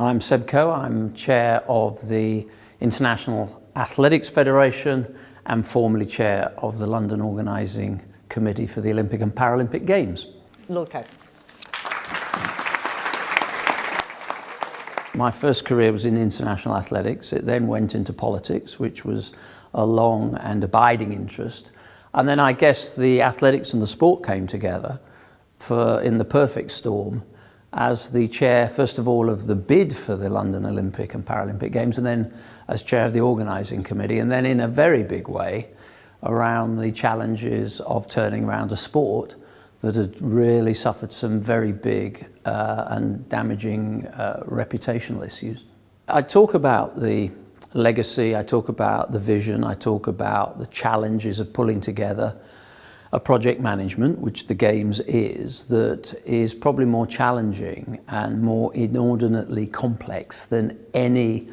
I'm Seb Coe. I'm chair of the International Athletics Federation and formerly chair of the London Organising Committee for the Olympic and Paralympic Games. Lord Coe. My first career was in international athletics. It then went into politics, which was a long and abiding interest. And then I guess the athletics and the sport came together in the perfect storm as the chair, first of all, of the bid for the London Olympic and Paralympic Games, and then as chair of the organising committee, and then in a very big way around the challenges of turning around a sport that had really suffered some very big and damaging reputational issues. I talk about the legacy, I talk about the vision, I talk about the challenges of pulling together a project management, which the Games is, that is probably more challenging and more inordinately complex than any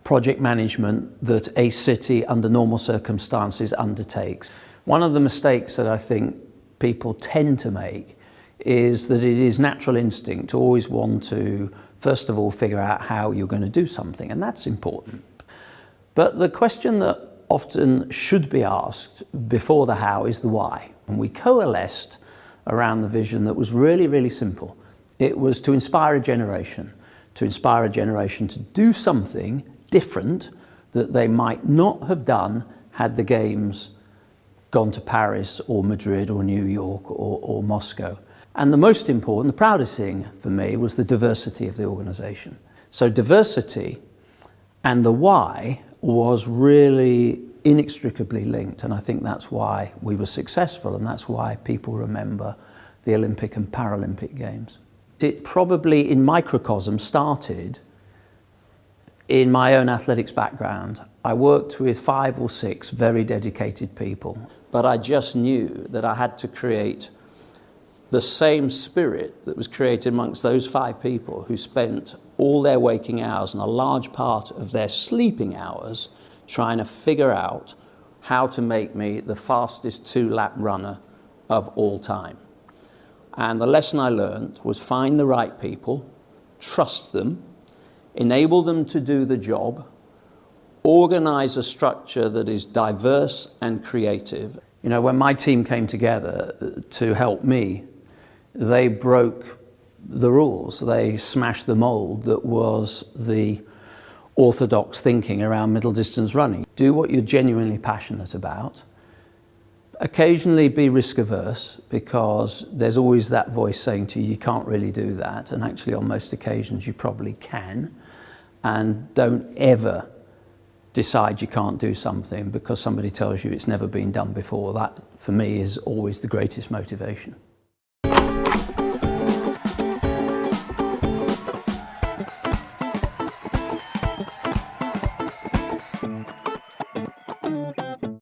project management that a city under normal circumstances undertakes. One of the mistakes that I think people tend to make is that it is natural instinct to always want to, first of all, figure out how you're going to do something, and that's important. But the question that often should be asked before the how is the why. And we coalesced around the vision that was really, really simple. It was to inspire a generation to do something different that they might not have done had the Games gone to Paris or Madrid or New York or Moscow. And the most important, the proudest thing for me was the diversity of the organisation. So diversity and the why was really inextricably linked, and I think that's why we were successful, and that's why people remember the Olympic and Paralympic Games. It probably in microcosm started in my own athletics background. I worked with 5 or 6 very dedicated people, but I just knew that I had to create the same spirit that was created amongst those 5 people who spent all their waking hours and a large part of their sleeping hours trying to figure out how to make me the fastest 2-lap runner of all time. And the lesson I learned was find the right people, trust them, enable them to do the job, organize a structure that is diverse and creative. You know, when my team came together to help me, they broke the rules. They smashed the mold that was the orthodox thinking around middle distance running. Do what you're genuinely passionate about. Occasionally be risk averse, because there's always that voice saying to you, you can't really do that. And actually on most occasions you probably can. And don't ever decide you can't do something because somebody tells you it's never been done before. That for me is always the greatest motivation.